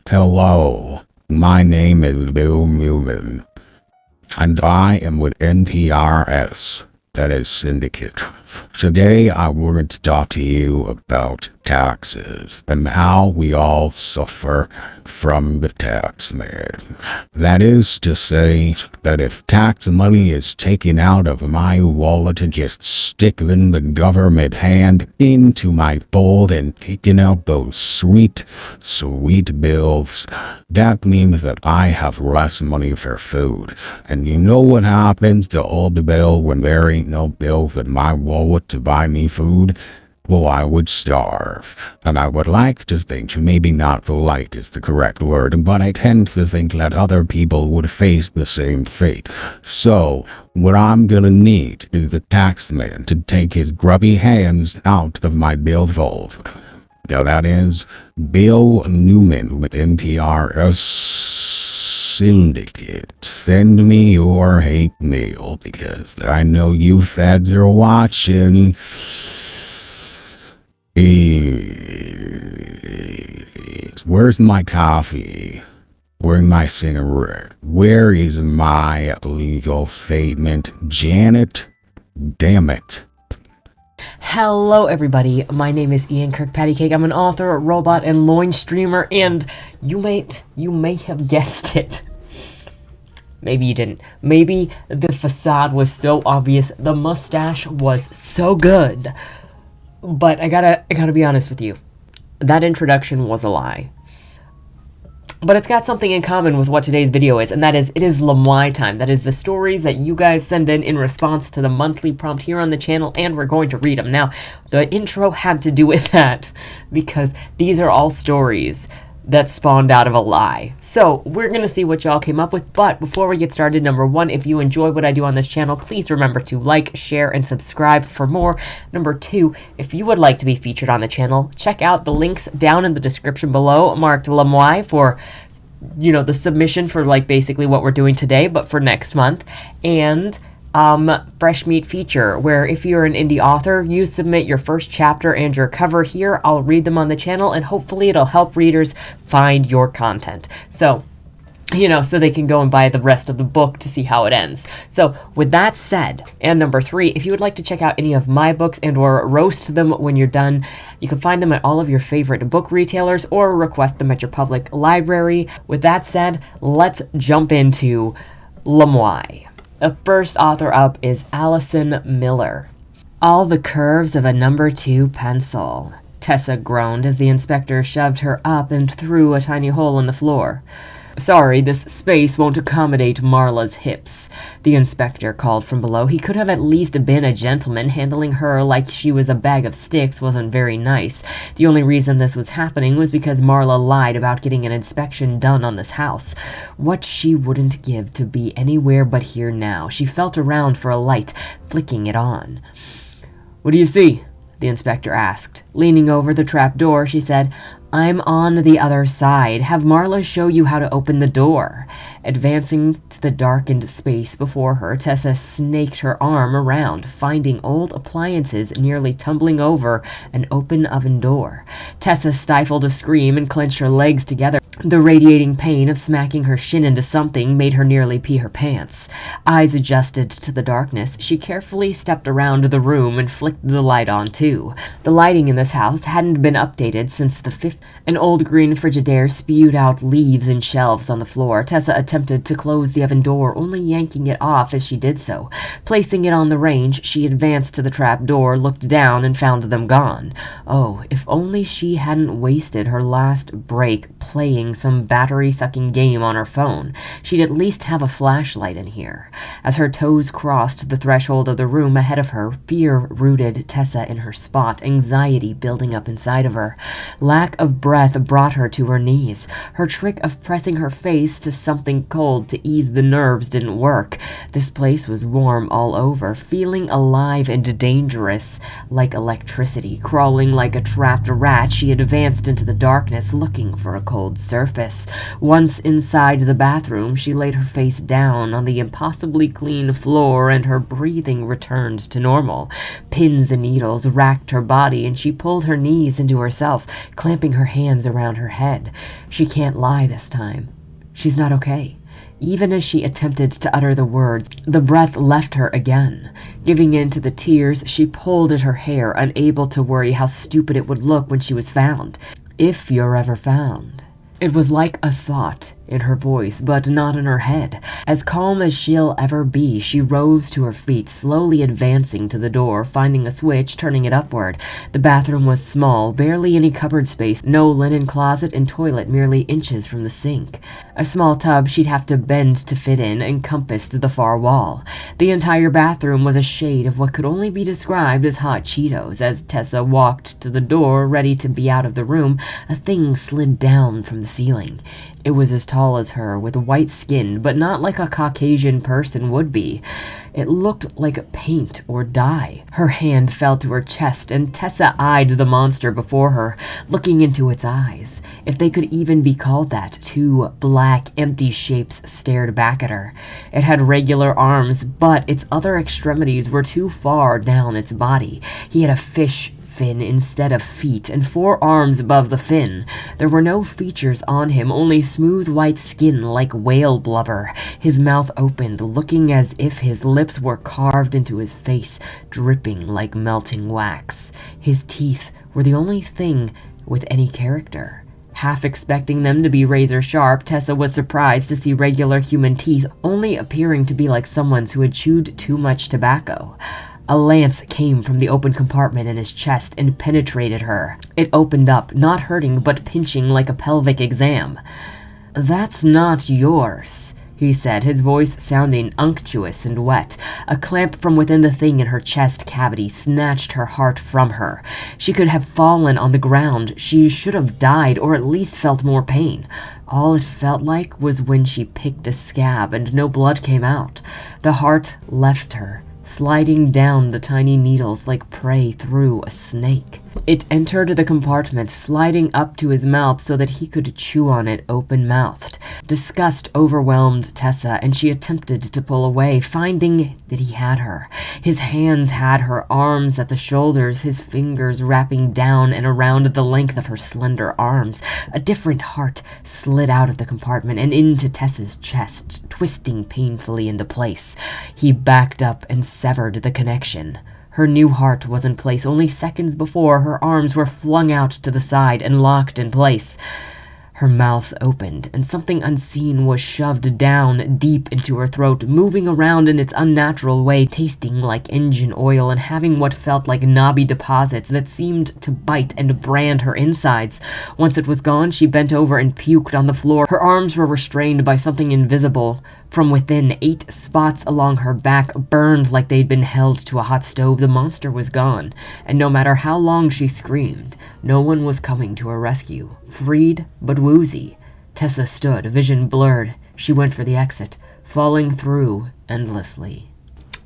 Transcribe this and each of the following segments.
Hello, my name is Bill Newman, and I am with NPRS, that is Syndicate. Today I wanted to talk to you about taxes and how we all suffer from the tax man. That is to say that if tax money is taken out of my wallet and gets stuck in the government hand into my bowl and taking out those sweet bills, that means that I have less money for food. And you know what happens to all the bill when there ain't no bills in my wallet to buy me food? Well, I would starve. And I would like to think, maybe not like is the correct word, but I tend to think that other people would face the same fate. So, what I'm gonna need is the taxman to take his grubby hands out of my bill vault. Now that is Bill Newman with NPRS Syndicate. Send me your hate mail because I know you feds are watching. Where's my coffee? Where's my cigarette? Where is my legal statement? Janet? Damn it. Hello everybody, my name is Ian Kirkpatrick. I'm an author, robot, and loin streamer, and you may have guessed it. Maybe you didn't. Maybe the facade was so obvious, the mustache was so good. But I gotta be honest with you. That introduction was a lie. But it's got something in common with what today's video is, and that is, it is lmiay time. That is the stories that you guys send in response to the monthly prompt here on the channel, and we're going to read them. Now, the intro had to do with that, because these are all stories that spawned out of a lie. So, we're gonna see what y'all came up with, but before we get started, number one, if you enjoy what I do on this channel, please remember to like, share, and subscribe for more. Number two, if you would like to be featured on the channel, check out the links down in the description below, marked lmiay for, you know, the submission for, like, basically what we're doing today, but for next month, and fresh meat feature, where if you're an indie author, you submit your first chapter and your cover here. I'll read them on the channel, and hopefully it'll help readers find your content. So, you know, so they can go and buy the rest of the book to see how it ends. So, with that said, and number three, if you would like to check out any of my books and or roast them when you're done, you can find them at all of your favorite book retailers or request them at your public library. With that said, let's jump into lmiay. The first author up is Allison Miller. All the curves of a number 2 pencil. Tessa groaned as the inspector shoved her up and through a tiny hole in the floor. Sorry, this space won't accommodate Marla's hips, the inspector called from below. He could have at least been a gentleman. Handling her like she was a bag of sticks wasn't very nice. The only reason this was happening was because Marla lied about getting an inspection done on this house. What she wouldn't give to be anywhere but here now. She felt around for a light, flicking it on. What do you see? The inspector asked. Leaning over the trap door, she said, I'm on the other side. Have Marla show you how to open the door. Advancing to the darkened space before her, Tessa snaked her arm around, finding old appliances nearly tumbling over an open oven door. Tessa stifled a scream and clenched her legs together. The radiating pain of smacking her shin into something made her nearly pee her pants. Eyes adjusted to the darkness, she carefully stepped around the room and flicked the light on too. The lighting in this house hadn't been updated since the 50s. An old green Frigidaire spewed out leaves and shelves on the floor. Tessa attempted to close the oven door, only yanking it off as she did so. Placing it on the range, she advanced to the trap door, looked down, and found them gone. Oh, if only she hadn't wasted her last break playing some battery-sucking game on her phone. She'd at least have a flashlight in here. As her toes crossed the threshold of the room ahead of her, fear rooted Tessa in her spot, anxiety building up inside of her. Lack of breath brought her to her knees. Her trick of pressing her face to something cold to ease the nerves didn't work. This place was warm all over, feeling alive and dangerous, like electricity. Crawling like a trapped rat, she advanced into the darkness, looking for a cold surface. surface. Once inside the bathroom, she laid her face down on the impossibly clean floor and her breathing returned to normal. Pins and needles racked her body and she pulled her knees into herself, clamping her hands around her head. She can't lie this time. She's not okay. Even as she attempted to utter the words, the breath left her again. Giving in to the tears, she pulled at her hair, unable to worry how stupid it would look when she was found. If you're ever found. It was like a thought in her voice, but not in her head. As calm as she'll ever be, she rose to her feet, slowly advancing to the door, finding a switch, turning it upward. The bathroom was small, barely any cupboard space, no linen closet and toilet merely inches from the sink. A small tub she'd have to bend to fit in encompassed the far wall. The entire bathroom was a shade of what could only be described as hot Cheetos. As Tessa walked to the door, ready to be out of the room, a thing slid down from the ceiling. It was as tall as her, with white skin, but not like a Caucasian person would be. It looked like paint or dye. Her hand fell to her chest, and Tessa eyed the monster before her, looking into its eyes. If they could even be called that, two black, empty shapes stared back at her. It had regular arms, but its other extremities were too far down its body. He had a fish fin instead of feet, and 4 arms above the fin. There were no features on him, only smooth white skin like whale blubber. His mouth opened, looking as if his lips were carved into his face, dripping like melting wax. His teeth were the only thing with any character. Half expecting them to be razor sharp, Tessa was surprised to see regular human teeth only appearing to be like someone's who had chewed too much tobacco. A lance came from the open compartment in his chest and penetrated her. It opened up, not hurting but pinching like a pelvic exam. "That's not yours," he said, his voice sounding unctuous and wet. A clamp from within the thing in her chest cavity snatched her heart from her. She could have fallen on the ground. She should have died, or at least felt more pain. All it felt like was when she picked a scab and no blood came out. The heart left her, sliding down the tiny needles like prey through a snake. It entered the compartment, sliding up to his mouth so that he could chew on it open-mouthed. Disgust overwhelmed Tessa, and she attempted to pull away, finding that he had her. His hands had her arms at the shoulders, his fingers wrapping down and around the length of her slender arms. A different heart slid out of the compartment and into Tessa's chest, twisting painfully into place. He backed up and severed the connection. Her new heart was in place. Only seconds before, her arms were flung out to the side and locked in place. Her mouth opened, and something unseen was shoved down deep into her throat, moving around in its unnatural way, tasting like engine oil and having what felt like knobby deposits that seemed to bite and brand her insides. Once it was gone, she bent over and puked on the floor. Her arms were restrained by something invisible. From within, 8 spots along her back burned like they'd been held to a hot stove. The monster was gone, and no matter how long she screamed, no one was coming to her rescue. Freed, but woozy, Tessa stood, vision blurred. She went for the exit, falling through endlessly.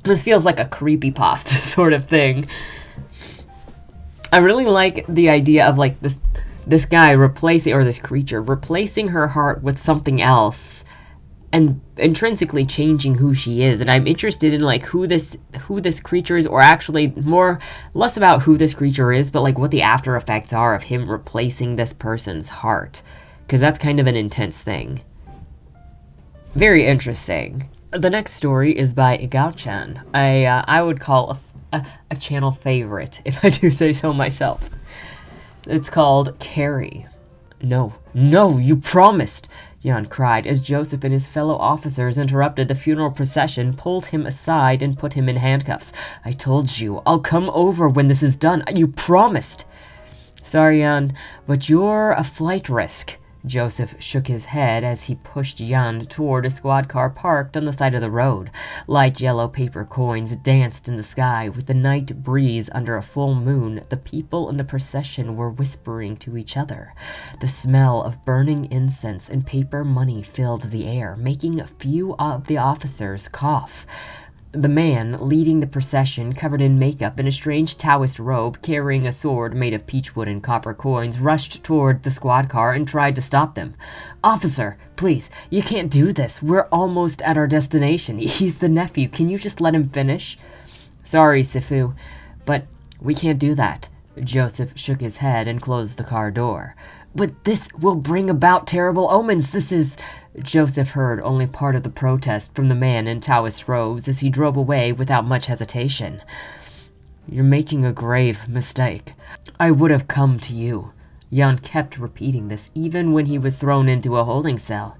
This feels like a creepypasta sort of thing. I really like the idea of like this guy replacing, or this creature replacing her heart with something else, and intrinsically changing who she is. And I'm interested in like who this creature is, or actually less about who this creature is, but like what the after effects are of him replacing this person's heart, because that's kind of an intense thing. Very interesting. The next story is by Egao Chan. I would call a channel favorite, if I do say so myself. It's called Carrie. No, you promised, Jan cried as Joseph and his fellow officers interrupted the funeral procession, pulled him aside, and put him in handcuffs. "I told you, I'll come over when this is done. You promised." "Sorry, Jan, but you're a flight risk." Joseph shook his head as he pushed Jan toward a squad car parked on the side of the road. Light yellow paper coins danced in the sky with the night breeze under a full moon. The people in the procession were whispering to each other. The smell of burning incense and paper money filled the air, making a few of the officers cough. The man leading the procession, covered in makeup in a strange Taoist robe, carrying a sword made of peachwood and copper coins, rushed toward the squad car and tried to stop them. "Officer, please, you can't do this. We're almost at our destination. He's the nephew. Can you just let him finish?" "Sorry, Sifu, but we can't do that." Joseph shook his head and closed the car door. "But this will bring about terrible omens. This is..." Joseph heard only part of the protest from the man in Taoist robes as he drove away without much hesitation. "You're making a grave mistake. I would have come to you." Jan kept repeating this even when he was thrown into a holding cell.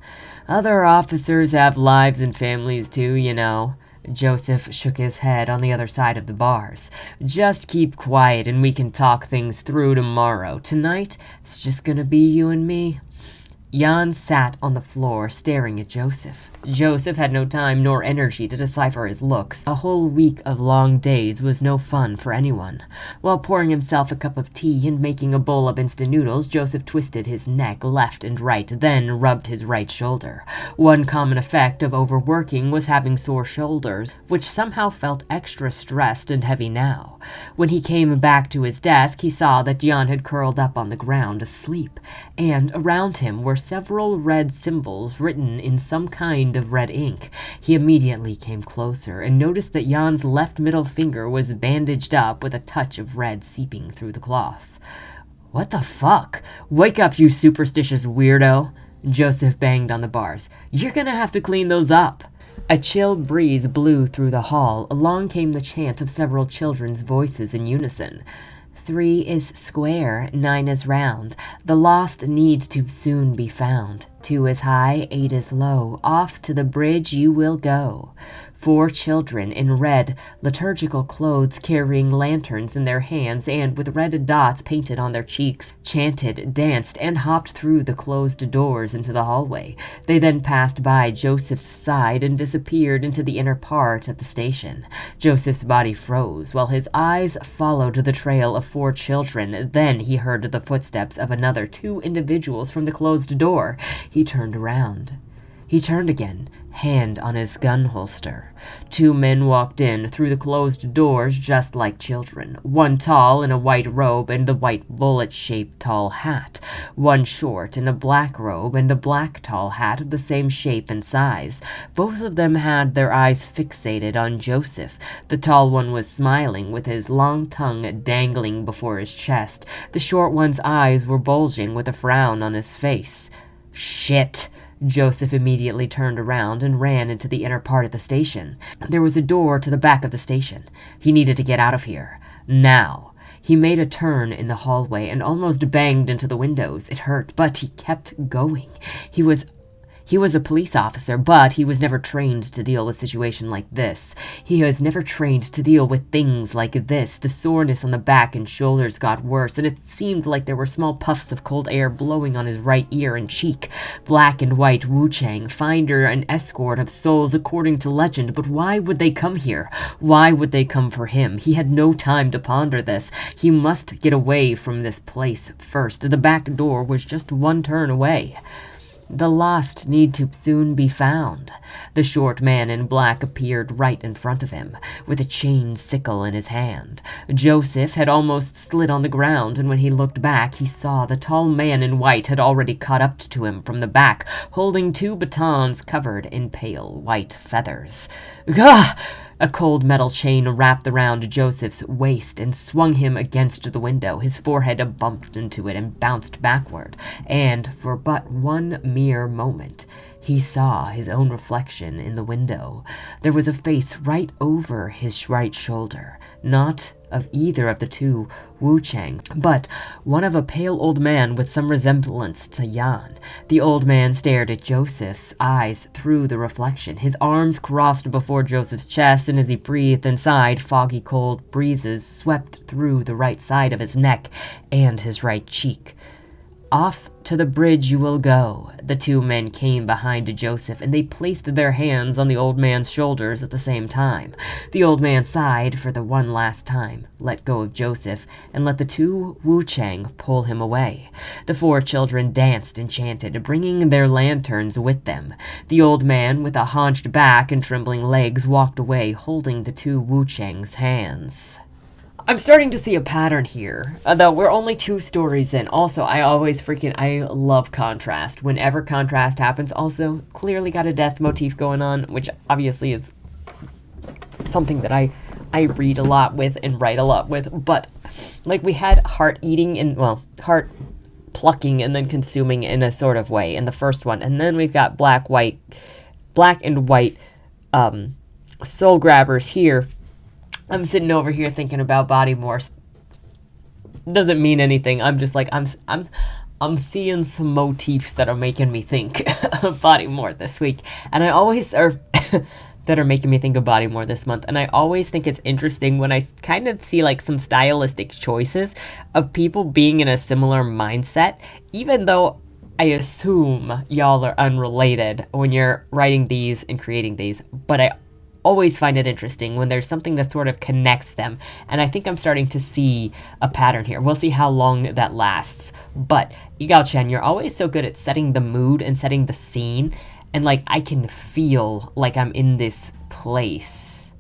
"Other officers have lives and families too, you know." Joseph shook his head on the other side of the bars. "Just keep quiet and we can talk things through tomorrow. Tonight, it's just gonna be you and me." Jan sat on the floor staring at Joseph. Joseph had no time nor energy to decipher his looks. A whole week of long days was no fun for anyone. While pouring himself a cup of tea and making a bowl of instant noodles, Joseph twisted his neck left and right, then rubbed his right shoulder. One common effect of overworking was having sore shoulders, which somehow felt extra stressed and heavy now. When he came back to his desk, he saw that Jan had curled up on the ground asleep, and around him were several red symbols written in some kind of red ink. He immediately came closer and noticed that Jan's left middle finger was bandaged up with a touch of red seeping through the cloth. "What the fuck? Wake up, you superstitious weirdo!" Joseph banged on the bars. "You're gonna have to clean those up." A chill breeze blew through the hall. Along came the chant of several children's voices in unison. 3 is square, 9 is round. The lost need to soon be found. 2 is high, 8 is low. Off to the bridge you will go. 4 children in red liturgical clothes carrying lanterns in their hands and with red dots painted on their cheeks chanted, danced, and hopped through the closed doors into the hallway. They then passed by Joseph's side and disappeared into the inner part of the station. Joseph's body froze while his eyes followed the trail of 4 children. Then he heard the footsteps of another 2 individuals from the closed door. He turned around. He turned again, hand on his gun holster. 2 men walked in through the closed doors just like children. One tall in a white robe and the white bullet-shaped tall hat. One short in a black robe and a black tall hat of the same shape and size. Both of them had their eyes fixated on Joseph. The tall one was smiling with his long tongue dangling before his chest. The short one's eyes were bulging with a frown on his face. "Shit!" Joseph immediately turned around and ran into the inner part of the station. There was a door to the back of the station. He needed to get out of here. Now. He made a turn in the hallway and almost banged into the windows. It hurt, but he kept going. He was a police officer, but he was never trained to deal with a situation like this. He was never trained to deal with things like this. The soreness on the back and shoulders got worse, and it seemed like there were small puffs of cold air blowing on his right ear and cheek. Black and white Wu Chang, finder and escort of souls according to legend, but why would they come here? Why would they come for him? He had no time to ponder this. He must get away from this place first. The back door was just one turn away. The lost need to soon be found. The short man in black appeared right in front of him, with a chain sickle in his hand. Joseph had almost slid on the ground, and when he looked back, he saw the tall man in white had already caught up to him from the back, holding 2 batons covered in pale white feathers. Gah! A cold metal chain wrapped around Joseph's waist and swung him against the window. His forehead bumped into it and bounced backward, and for but one mere moment, he saw his own reflection in the window. There was a face right over his right shoulder, not of either of the 2 Wu Chang, but one of a pale old man with some resemblance to Jan. The old man stared at Joseph's eyes through the reflection. His arms crossed before Joseph's chest, and as he breathed and sighed, foggy cold breezes swept through the right side of his neck and his right cheek. Off to the bridge you will go. The two men came behind Joseph, and they placed their hands on the old man's shoulders at the same time. The old man sighed for the one last time, let go of Joseph, and let the two Wu Chang pull him away. The four children danced and chanted, bringing their lanterns with them. The old man, with a hunched back and trembling legs, walked away, holding the two Wu Chang's hands. I'm starting to see a pattern here, though we're only 2 stories in. Also, I love contrast. Whenever contrast happens, also, clearly got a death motif going on, which obviously is something that I read a lot with and write a lot with. But, like, we had heart eating and, well, heart plucking and then consuming in a sort of way in the first one. And then we've got black and white soul grabbers here. I'm sitting over here thinking about body morphs. Doesn't mean anything. I'm just like, I'm seeing some motifs that are making me think of body morph this week. And I always that are making me think of body morph this month. And I always think it's interesting when I kind of see like some stylistic choices of people being in a similar mindset, even though I assume y'all are unrelated when you're writing these and creating these. But I always find it interesting when there's something that sort of connects them, and I think I'm starting to see a pattern here. We'll see how long that lasts. But Egao Chan, you're always so good at setting the mood and setting the scene, and like I can feel like I'm in this place.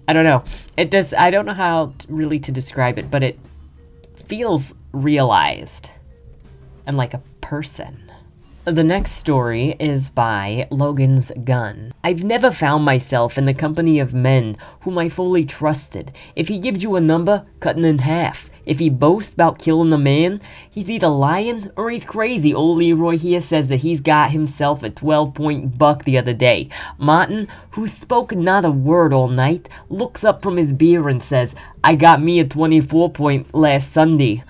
I don't know. I don't know how really to describe it, but it feels realized and like a person. The next story is by LogansGun. I've never found myself in the company of men whom I fully trusted. If he gives you a number, cut it in half. If he boasts about killing a man, he's either lying or he's crazy. Old Leroy here says that he's got himself a 12-point buck the other day. Martin, who spoke not a word all night, looks up from his beer and says, I got me a 24-point last Sunday.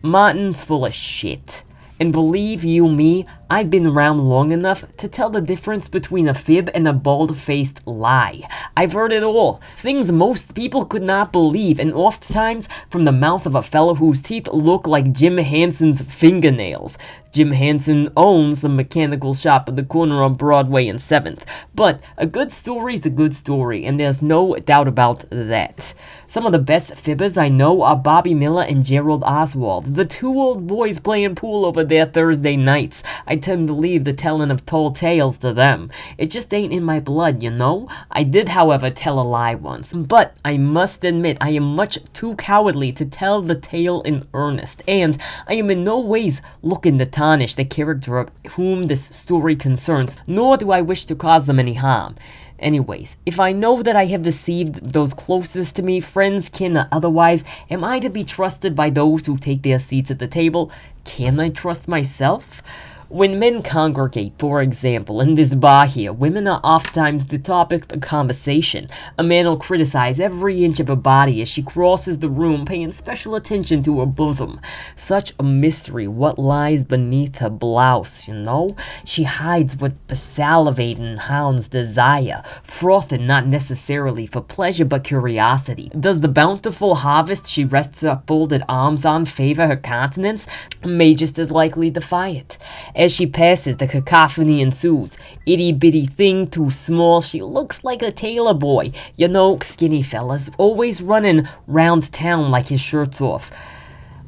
Martin's full of shit. And believe you me, I've been around long enough to tell the difference between a fib and a bald-faced lie. I've heard it all. Things most people could not believe, and oftentimes from the mouth of a fellow whose teeth look like Jim Hanson's fingernails. Jim Hanson owns the mechanical shop at the corner of Broadway and 7th. But a good story's a good story, and there's no doubt about that. Some of the best fibbers I know are Bobby Miller and Gerald Oswald, the 2 old boys playing pool over there Thursday nights. I tend to leave the telling of tall tales to them. It just ain't in my blood, you know? I did, however, tell a lie once, but I must admit I am much too cowardly to tell the tale in earnest, and I am in no ways looking to tarnish the character of whom this story concerns, nor do I wish to cause them any harm. Anyways, if I know that I have deceived those closest to me, friends, kin, or otherwise, am I to be trusted by those who take their seats at the table? Can I trust myself? When men congregate, for example, in this bar here, women are oftentimes the topic of conversation. A man will criticize every inch of her body as she crosses the room, paying special attention to her bosom. Such a mystery, what lies beneath her blouse, you know? She hides what the salivating hounds desire, frothing not necessarily for pleasure but curiosity. Does the bountiful harvest she rests her folded arms on favor her countenance? May just as likely defy it. As she passes, the cacophony ensues. Itty-bitty thing, too small, she looks like a tailor boy. You know, skinny fellas, always running round town like his shirt's off.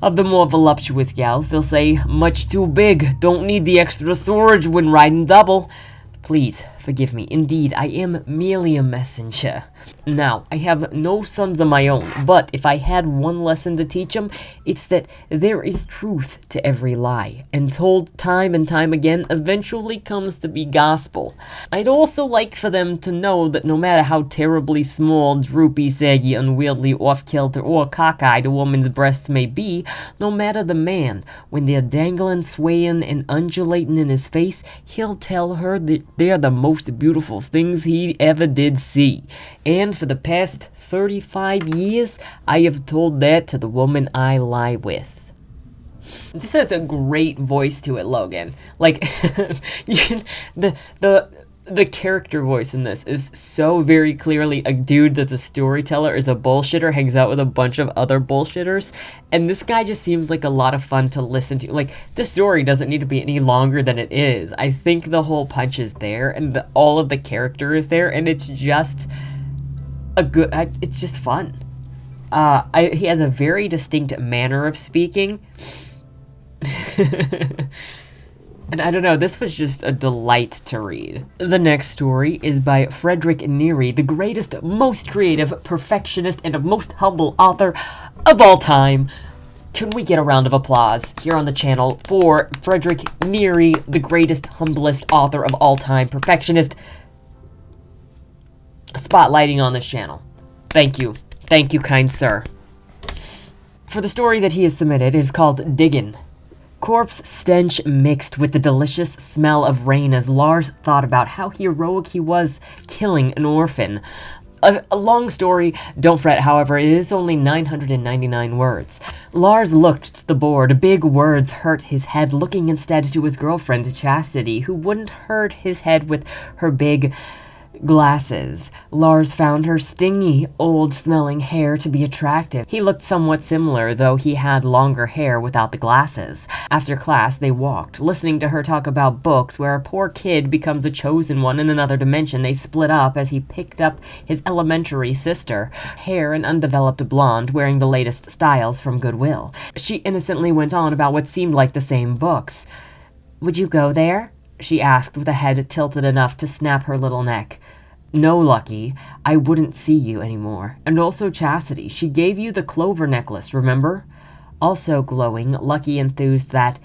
Of the more voluptuous gals, they'll say, much too big, don't need the extra storage when riding double. Please, forgive me. Indeed, I am merely a messenger. Now, I have no sons of my own, but if I had one lesson to teach them, it's that there is truth to every lie, and told time and time again eventually comes to be gospel. I'd also like for them to know that no matter how terribly small, droopy, saggy, unwieldy, off-kilter, or cockeyed a woman's breasts may be, no matter the man, when they're dangling, swaying, and undulating in his face, he'll tell her that they're the most beautiful things he ever did see. And for the past 35 years, I have told that to the woman I lie with. This has a great voice to it, Logan. Like, you can, the The character voice in this is so very clearly a dude that's a storyteller, is a bullshitter, hangs out with a bunch of other bullshitters, and this guy just seems like a lot of fun to listen to. Like, this story doesn't need to be any longer than it is. I think the whole punch is there, and all of the character is there, and it's just it's just fun. He has a very distinct manner of speaking. And I don't know, this was just a delight to read. The next story is by Fredrick Neri, the greatest, most creative, perfectionist, and most humble author of all time. Can we get a round of applause here on the channel for Fredrick Neri, the greatest, humblest author of all time, perfectionist, spotlighting on this channel. Thank you. Thank you, kind sir. For the story that he has submitted, it is called Diggin'. Corpse stench mixed with the delicious smell of rain as Lars thought about how heroic he was killing an orphan. A long story, don't fret, however, it is only 999 words. Lars looked to the board. Big words hurt his head, looking instead to his girlfriend, Chastity, who wouldn't hurt his head with her big glasses. Lars found her stingy, old-smelling hair to be attractive. He looked somewhat similar, though he had longer hair without the glasses. After class, they walked, listening to her talk about books where a poor kid becomes a chosen one in another dimension. They split up as he picked up his elementary sister, hair an undeveloped blonde, wearing the latest styles from Goodwill. She innocently went on about what seemed like the same books. "Would you go there?" she asked with a head tilted enough to snap her little neck. "No, Lucky, I wouldn't see you anymore. And also Chastity, she gave you the clover necklace, remember?" Also glowing, Lucky enthused that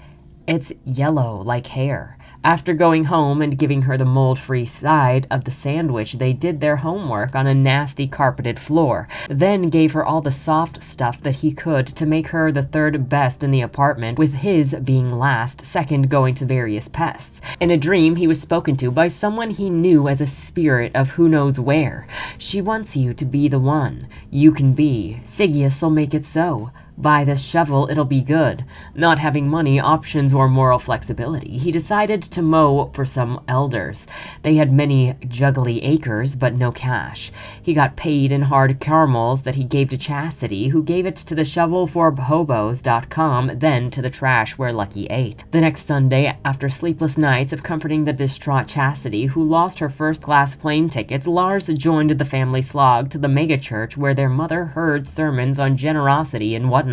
it's yellow like hair. After going home and giving her the mold-free side of the sandwich, they did their homework on a nasty carpeted floor, then gave her all the soft stuff that he could to make her the third best in the apartment, with his being last, second going to various pests. In a dream, he was spoken to by someone he knew as a spirit of who knows where. "She wants you to be the one you can be. Sigius'll make it so. Buy this shovel, it'll be good." Not having money, options, or moral flexibility, he decided to mow for some elders. They had many juggly acres, but no cash. He got paid in hard caramels that he gave to Chastity, who gave it to the shovelforhobos.com, then to the trash where Lucky ate. The next Sunday, after sleepless nights of comforting the distraught Chastity, who lost her first-class plane tickets, Lars joined the family slog to the megachurch where their mother heard sermons on generosity and whatnot,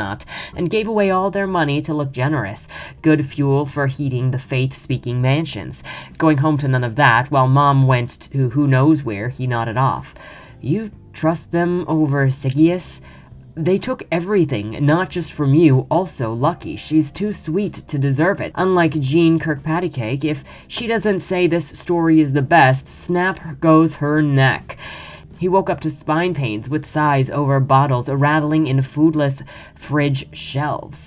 and gave away all their money to look generous. Good fuel for heating the faith-speaking mansions. Going home to none of that, while Mom went to who knows where, he nodded off. "You trust them over Sigius? They took everything, not just from you, also Lucky. She's too sweet to deserve it. Unlike Jean Kirkpatrick, if she doesn't say this story is the best, snap goes her neck." He woke up to spine pains with sighs over bottles rattling in foodless fridge shelves.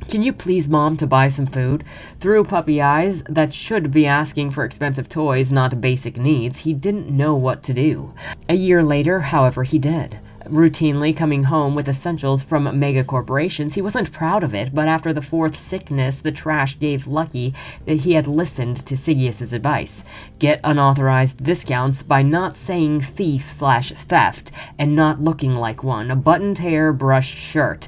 "Can you please, Mom, to buy some food?" Through puppy eyes that should be asking for expensive toys, not basic needs, he didn't know what to do. A year later, however, he did. Routinely coming home with essentials from mega corporations, he wasn't proud of it, but after the fourth sickness the trash gave Lucky, that he had listened to Sigius's advice. Get unauthorized discounts by not saying thief/theft and not looking like one. A buttoned hair, brushed shirt.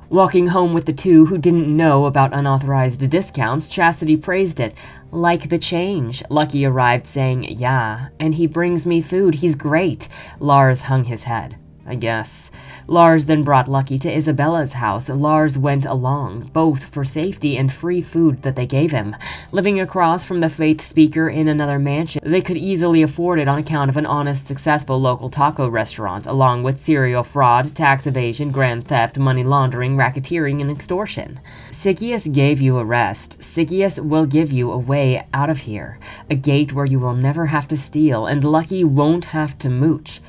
Walking home with the two who didn't know about unauthorized discounts, Chastity praised it. "Like the change." Lucky arrived saying, "Yeah, and he brings me food. He's great." Lars hung his head. "I guess." Lars then brought Lucky to Isabella's house. Lars went along, both for safety and free food that they gave him. Living across from the faith speaker in another mansion, they could easily afford it on account of an honest, successful local taco restaurant, along with serial fraud, tax evasion, grand theft, money laundering, racketeering, and extortion. "Sigius gave you a rest. Sigius will give you a way out of here. A gate where you will never have to steal, and Lucky won't have to mooch."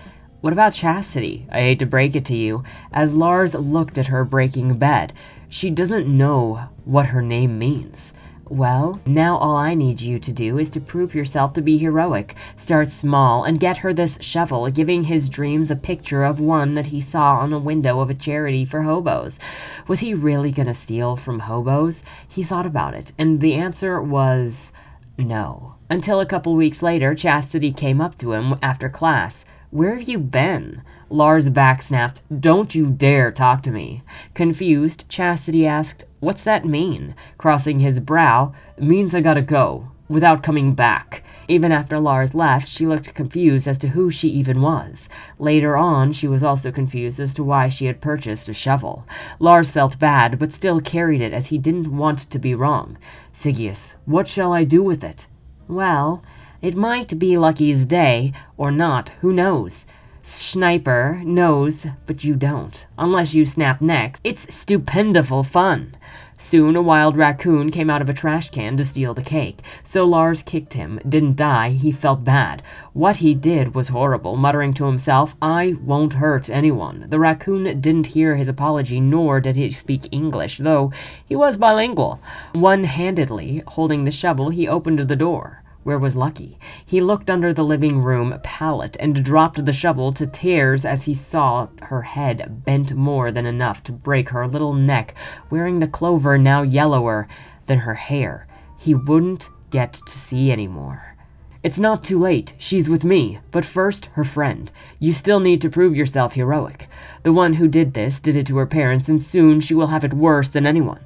"What about Chastity? I hate to break it to you." As Lars looked at her breaking bed, "She doesn't know what her name means." "Well, now all I need you to do is to prove yourself to be heroic. Start small and get her this shovel," giving his dreams a picture of one that he saw on a window of a charity for hobos. Was he really gonna steal from hobos? He thought about it, and the answer was No. Until a couple weeks later, Chastity came up to him after class. "Where have you been?" Lars backsnapped, "Don't you dare talk to me." Confused, Chastity asked, "What's that mean?" Crossing his brow, "It means I gotta go, without coming back." Even after Lars left, she looked confused as to who she even was. Later on, she was also confused as to why she had purchased a shovel. Lars felt bad, but still carried it as he didn't want to be wrong. "Sigius, what shall I do with it?" "Well, it might be Lucky's day, or not, who knows? Sniper knows, but you don't. Unless you snap next. It's stupendiful fun." Soon, a wild raccoon came out of a trash can to steal the cake. So Lars kicked him. Didn't die. He felt bad. What he did was horrible, muttering to himself, "I won't hurt anyone." The raccoon didn't hear his apology, nor did he speak English, though he was bilingual. One-handedly, holding the shovel, he opened the door. Where was Lucky? He looked under the living room pallet and dropped the shovel to tears as he saw her head bent more than enough to break her little neck, wearing the clover now yellower than her hair. He wouldn't get to see anymore. "It's not too late. She's with me. But first, her friend. You still need to prove yourself heroic. The one who did this did it to her parents, and soon she will have it worse than anyone.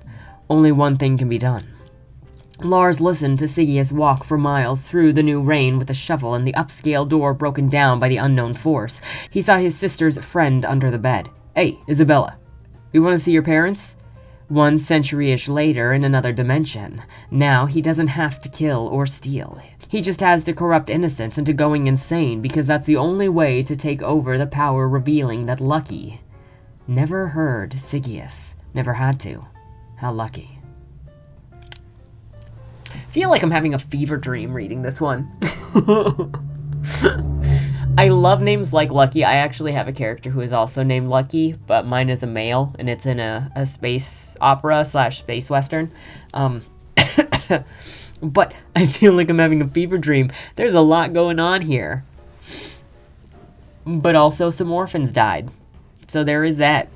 Only one thing can be done." Lars listened to Sigius walk for miles through the new rain with a shovel and the upscale door broken down by the unknown force. He saw his sister's friend under the bed. "Hey, Isabella, you want to see your parents?" 1 century-ish later in another dimension. Now he doesn't have to kill or steal. He just has to corrupt innocence into going insane because that's the only way to take over the power, revealing that Lucky never heard Sigius. Never had to. How lucky. I feel like I'm having a fever dream reading this one. I love names like Lucky. I actually have a character who is also named Lucky, but mine is a male, and it's in a space opera / space western. But I feel like I'm having a fever dream. There's a lot going on here. But also some orphans died. So there is that.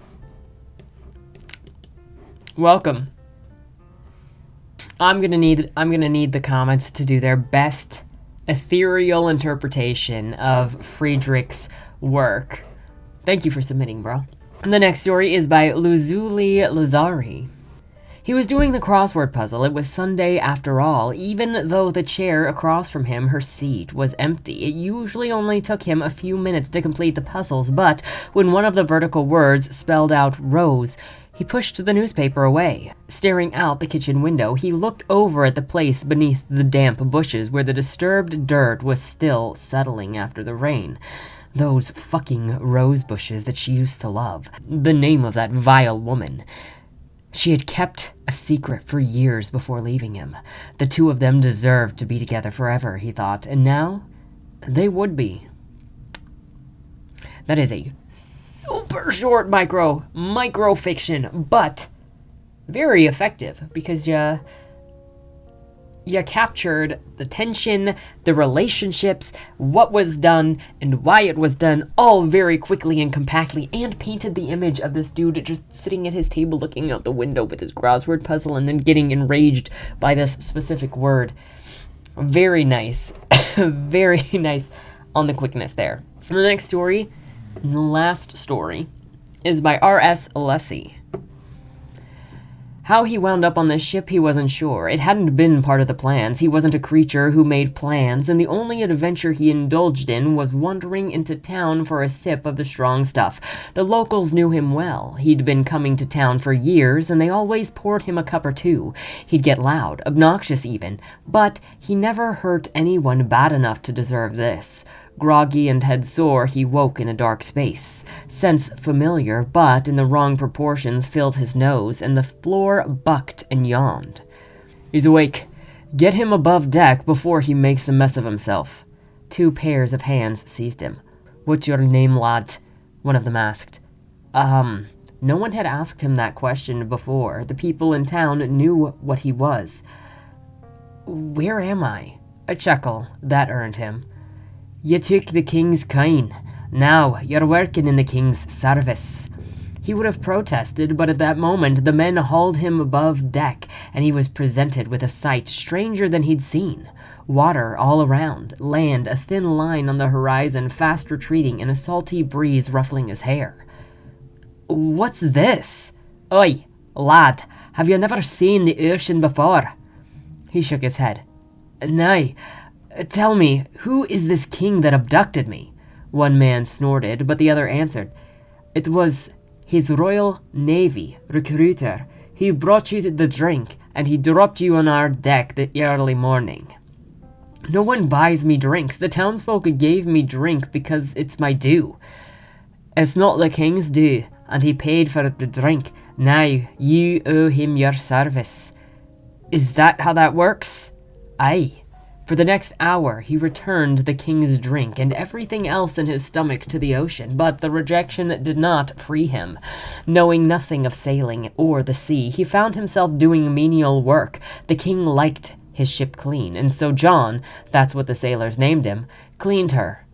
Welcome. I'm gonna need the comments to do their best ethereal interpretation of Fredrick's work. Thank you for submitting, bro. And the next story is by Lazuli Lazari. He was doing the crossword puzzle. It was Sunday after all. Even though the chair across from him, her seat, was empty, it usually only took him a few minutes to complete the puzzles, but when one of the vertical words spelled out rose, he pushed the newspaper away. Staring out the kitchen window, he looked over at the place beneath the damp bushes where the disturbed dirt was still settling after the rain. Those fucking rose bushes that she used to love. The name of that vile woman. She had kept a secret for years before leaving him. The two of them deserved to be together forever, he thought, and now they would be. That is a super short micro fiction, but very effective because you captured the tension, the relationships, what was done, and why it was done all very quickly and compactly, and painted the image of this dude just sitting at his table looking out the window with his crossword puzzle and then getting enraged by this specific word. Very nice. Very nice on the quickness there. And the next story, the last story, is by R.S. Alessi. How he wound up on this ship, he wasn't sure. It hadn't been part of the plans. He wasn't a creature who made plans, and the only adventure he indulged in was wandering into town for a sip of the strong stuff. The locals knew him well. He'd been coming to town for years, and they always poured him a cup or two. He'd get loud, obnoxious even, but he never hurt anyone bad enough to deserve this. Groggy and head sore, he woke in a dark space. Sense familiar, but in the wrong proportions filled his nose, and the floor bucked and yawned. He's awake. Get him above deck before he makes a mess of himself. 2 pairs of hands seized him. What's your name, lad? One of them asked. No one had asked him that question before. The people in town knew what he was. Where am I? A chuckle. That earned him. You took the king's coin. Now you're working in the king's service. He would have protested, but at that moment the men hauled him above deck, and he was presented with a sight stranger than he'd seen. Water all around, land a thin line on the horizon, fast retreating, and a salty breeze ruffling his hair. "What's this?" "Oi, lad, have you never seen the ocean before?" He shook his head. "Nay. Tell me, who is this king that abducted me?" One man snorted, but the other answered, "It was His Royal Navy recruiter. He brought you the drink, and he dropped you on our deck the early morning." "No one buys me drinks. The townsfolk gave me drink because it's my due." "It's not the king's due, and he paid for the drink. Now you owe him your service." "Is that how that works?" "Aye." For the next hour, he returned the king's drink and everything else in his stomach to the ocean, but the rejection did not free him. Knowing nothing of sailing or the sea, he found himself doing menial work. The king liked his ship clean, and so John, that's what the sailors named him, cleaned her.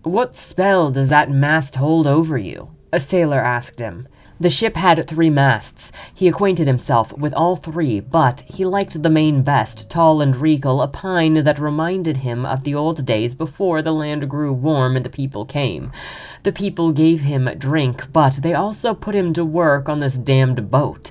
"What spell does that mast hold over you?" a sailor asked him. The ship had 3 masts. He acquainted himself with all 3, but he liked the main best, tall and regal, a pine that reminded him of the old days before the land grew warm and the people came. The people gave him drink, but they also put him to work on this damned boat.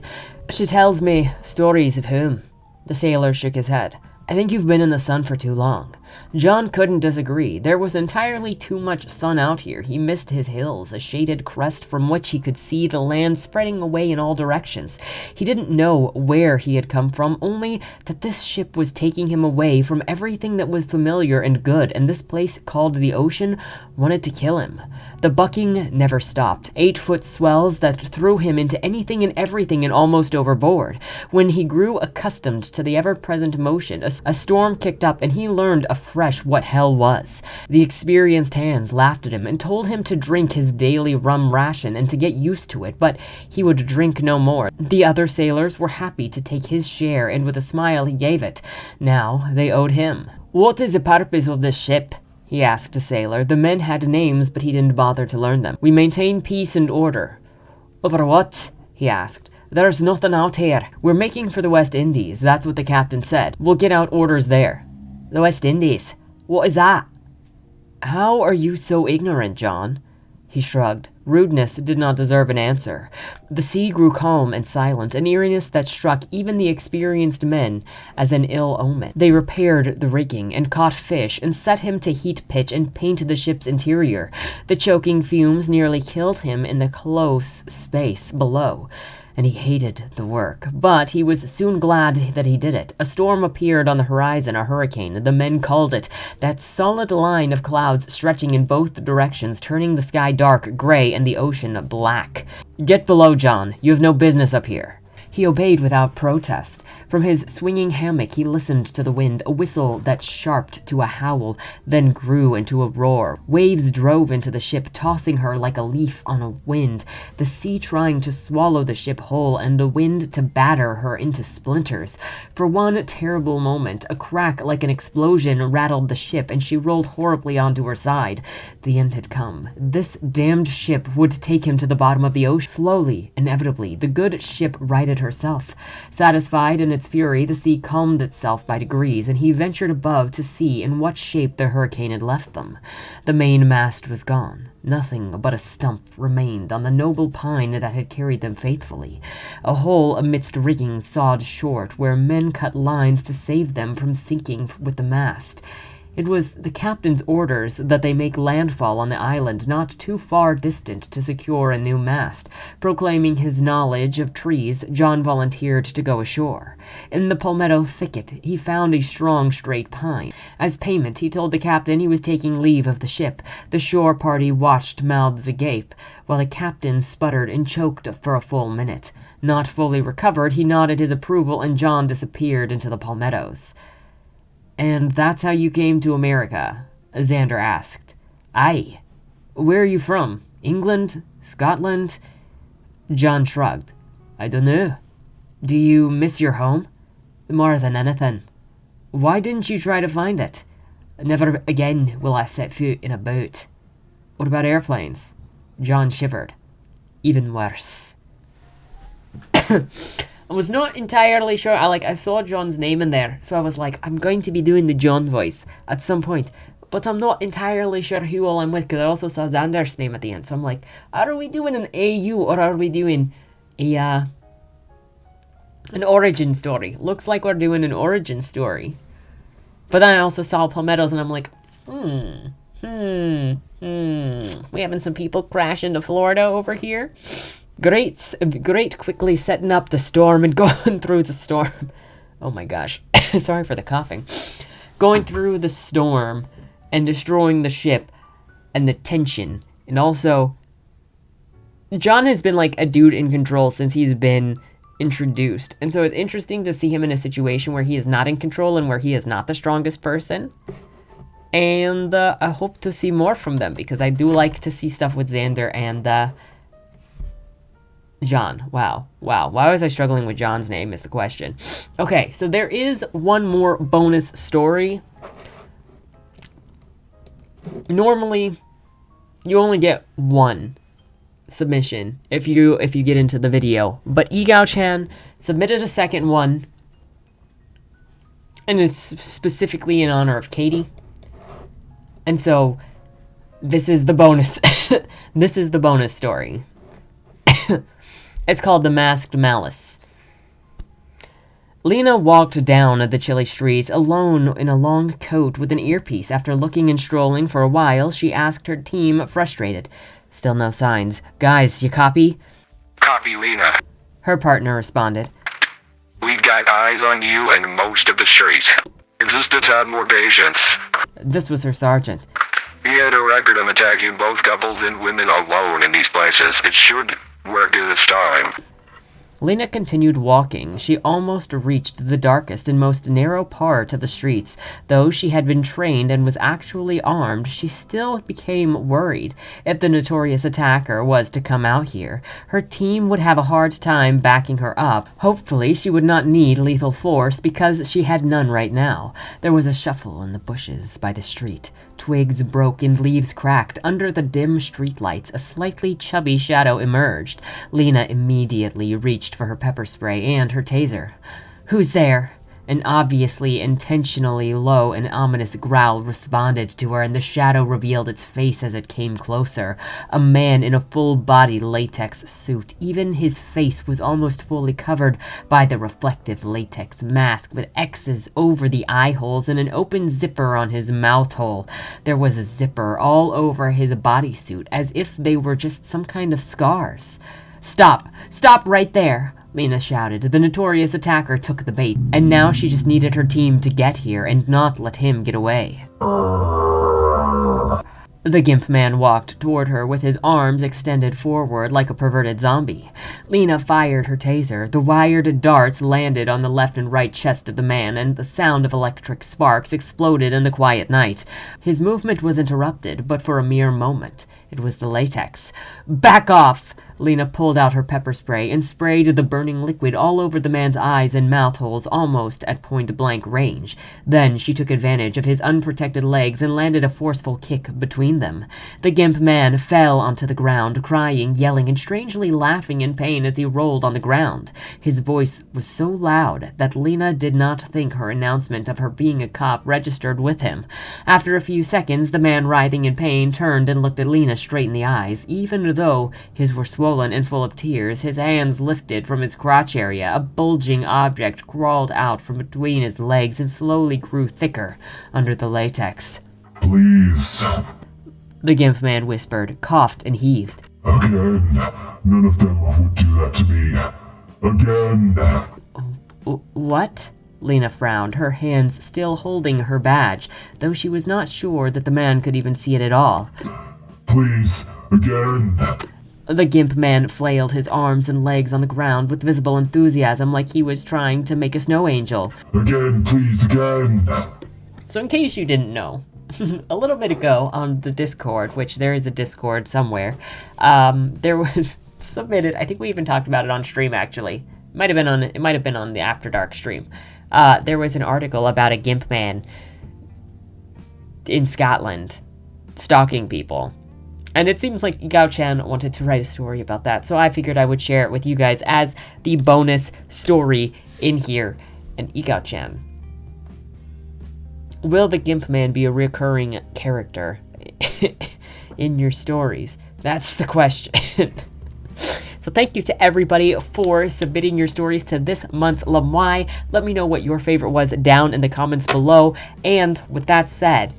"She tells me stories of whom?" The sailor shook his head. "I think you've been in the sun for too long." John couldn't disagree. There was entirely too much sun out here. He missed his hills, a shaded crest from which he could see the land spreading away in all directions. He didn't know where he had come from, only that this ship was taking him away from everything that was familiar and good, and this place called the ocean wanted to kill him. The bucking never stopped. 8-foot swells that threw him into anything and everything and almost overboard. When he grew accustomed to the ever-present motion, a storm kicked up and he learned afresh what hell was. The experienced hands laughed at him and told him to drink his daily rum ration and to get used to it, but he would drink no more. The other sailors were happy to take his share, and with a smile he gave it. Now they owed him. "What is the purpose of this ship?" he asked a sailor. The men had names, but he didn't bother to learn them. "We maintain peace and order." "Over what?" he asked. "There's nothing out here. We're making for the West Indies. That's what the captain said. We'll get out orders there." "The West Indies? What is that?" "How are you so ignorant, John?" He shrugged. Rudeness did not deserve an answer. The sea grew calm and silent, an eeriness that struck even the experienced men as an ill omen. They repaired the rigging and caught fish and set him to heat pitch and paint the ship's interior. The choking fumes nearly killed him in the close space below, and he hated the work. But he was soon glad that he did it. A storm appeared on the horizon, a hurricane, the men called it, that solid line of clouds stretching in both directions, turning the sky dark gray and the ocean black. "Get below, John. You have no business up here." He obeyed without protest. From his swinging hammock he listened to the wind, a whistle that sharped to a howl, then grew into a roar. Waves drove into the ship, tossing her like a leaf on a wind, the sea trying to swallow the ship whole, and the wind to batter her into splinters. For one terrible moment, a crack like an explosion rattled the ship, and she rolled horribly onto her side. The end had come. This damned ship would take him to the bottom of the ocean. Slowly, inevitably, the good ship righted herself. Satisfied in its fury, the sea calmed itself by degrees, and he ventured above to see in what shape the hurricane had left them. The main mast was gone. Nothing but a stump remained on the noble pine that had carried them faithfully. A hole amidst rigging sawed short, where men cut lines to save them from sinking with the mast. It was the captain's orders that they make landfall on the island not too far distant to secure a new mast. Proclaiming his knowledge of trees, John volunteered to go ashore. In the palmetto thicket, he found a strong, straight pine. As payment, he told the captain he was taking leave of the ship. The shore party watched, mouths agape, while the captain sputtered and choked for a full minute. Not fully recovered, he nodded his approval, and John disappeared into the palmettos. "And that's how you came to America?" Xander asked. "Aye. Where are you from? England? Scotland?" John shrugged. "I dunno. Do you miss your home?" "More than anything." "Why didn't you try to find it?" "Never again will I set foot in a boat." "What about airplanes?" John shivered. even worse. I was not entirely sure. I saw John's name in there, so I was like, I'm going to be doing the John voice at some point. But I'm not entirely sure who all I'm with, because I also saw Xander's name at the end. So I'm like, are we doing an AU, or are we doing an origin story? Looks like we're doing an origin story. But then I also saw Palmettos, and I'm like, we having some people crash into Florida over here? Great, quickly setting up the storm and going through the storm. Oh my gosh. Sorry for the coughing. Going through the storm and destroying the ship and the tension. And also, John has been like a dude in control since he's been introduced. And so it's interesting to see him in a situation where he is not in control and where he is not the strongest person. And I hope to see more from them, because I do like to see stuff with Xander and John. Wow. Why was I struggling with John's name is the question. Okay, so there is one more bonus story. Normally, you only get one submission if you get into the video, but Egao Chan submitted a second one, and it's specifically in honor of Katie. And so, this is the bonus. This is the bonus story. It's called The Masked Malice. Lena walked down the chilly street, alone in a long coat with an earpiece. After looking and strolling for a while, she asked her team, frustrated. Still no signs. Guys, you copy? Copy, Lena. Her partner responded. We've got eyes on you and most of the streets. Just a tad more patience. This was her sergeant. We had a record of attacking both couples and women alone in these places. It should work this time. Lena continued walking. She almost reached the darkest and most narrow part of the streets. Though she had been trained and was actually armed, she still became worried. If the notorious attacker was to come out here, her team would have a hard time backing her up. Hopefully, she would not need lethal force because she had none right now. There was a shuffle in the bushes by the street. Twigs broke and leaves cracked. Under the dim streetlights, a slightly chubby shadow emerged. Lena immediately reached for her pepper spray and her taser. "Who's there?" An obviously intentionally low and ominous growl responded to her, and the shadow revealed its face as it came closer. A man in a full-body latex suit. Even his face was almost fully covered by the reflective latex mask with X's over the eye holes and an open zipper on his mouth hole. There was a zipper all over his bodysuit, as if they were just some kind of scars. "Stop! Stop right there!" Lena shouted. The notorious attacker took the bait, and now she just needed her team to get here and not let him get away. The Gimp Man walked toward her with his arms extended forward like a perverted zombie. Lena fired her taser. The wired darts landed on the left and right chest of the man, and the sound of electric sparks exploded in the quiet night. His movement was interrupted, but for a mere moment. It was the latex. "Back off!" Lena pulled out her pepper spray and sprayed the burning liquid all over the man's eyes and mouth holes almost at point-blank range. Then she took advantage of his unprotected legs and landed a forceful kick between them. The Gimp Man fell onto the ground, crying, yelling, and strangely laughing in pain as he rolled on the ground. His voice was so loud that Lena did not think her announcement of her being a cop registered with him. After a few seconds, the man, writhing in pain, turned and looked at Lena straight in the eyes. Even though his were swollen and full of tears, his hands lifted from his crotch area. A bulging object crawled out from between his legs and slowly grew thicker under the latex. "Please," the Gimp Man whispered, coughed, and heaved. "Again. None of them would do that to me. Again." What? Lena frowned, her hands still holding her badge, though she was not sure that the man could even see it at all. "Please, again." The Gimp Man flailed his arms and legs on the ground with visible enthusiasm, like he was trying to make a snow angel. "Again, please, again." So in case you didn't know, a little bit ago on the Discord, which there is a Discord somewhere, there was submitted, I think we even talked about it on stream actually. It might have been on the After Dark stream. There was an article about a Gimp Man in Scotland stalking people. And it seems like Egao Chan wanted to write a story about that, so I figured I would share it with you guys as the bonus story in here. And Egao Chan, will the Gimp Man be a recurring character in your stories? That's the question. So thank you to everybody for submitting your stories to this month's lmiay. Let me know what your favorite was down in the comments below. And with that said,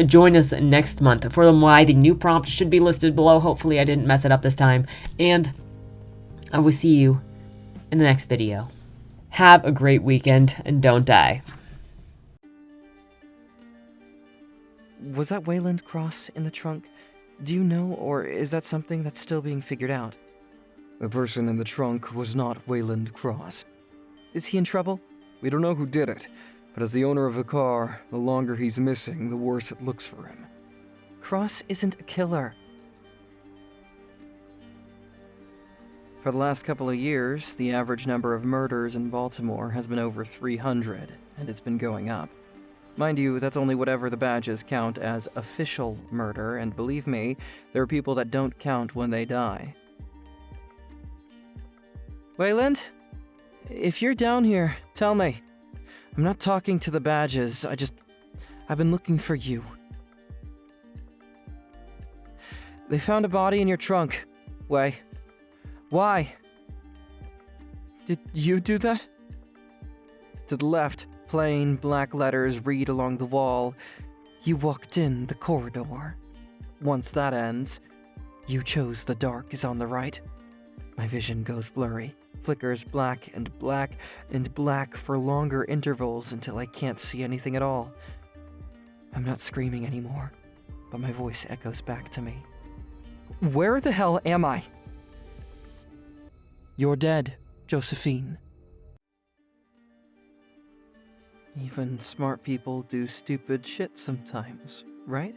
join us next month for lmiay. The new prompt should be listed below. Hopefully I didn't mess it up this time. And I will see you in the next video. Have a great weekend and don't die. Was that Wayland Cross in the trunk? Do you know, or is that something that's still being figured out? The person in the trunk was not Wayland Cross. Is he in trouble? We don't know who did it, but as the owner of the car, the longer he's missing, the worse it looks for him. Cross isn't a killer. For the last couple of years, the average number of murders in Baltimore has been over 300, and it's been going up. Mind you, that's only whatever the badges count as official murder, and believe me, there are people that don't count when they die. Wayland? If you're down here, tell me. I'm not talking to the badges, I've been looking for you. They found a body in your trunk. Why? Did you do that? To the left. Plain black letters read along the wall, "You walked in the corridor. Once that ends, you chose the dark is on the right." My vision goes blurry, flickers black and black and black for longer intervals until I can't see anything at all. I'm not screaming anymore, but my voice echoes back to me. Where the hell am I? You're dead, Josephine. Even smart people do stupid shit sometimes, right?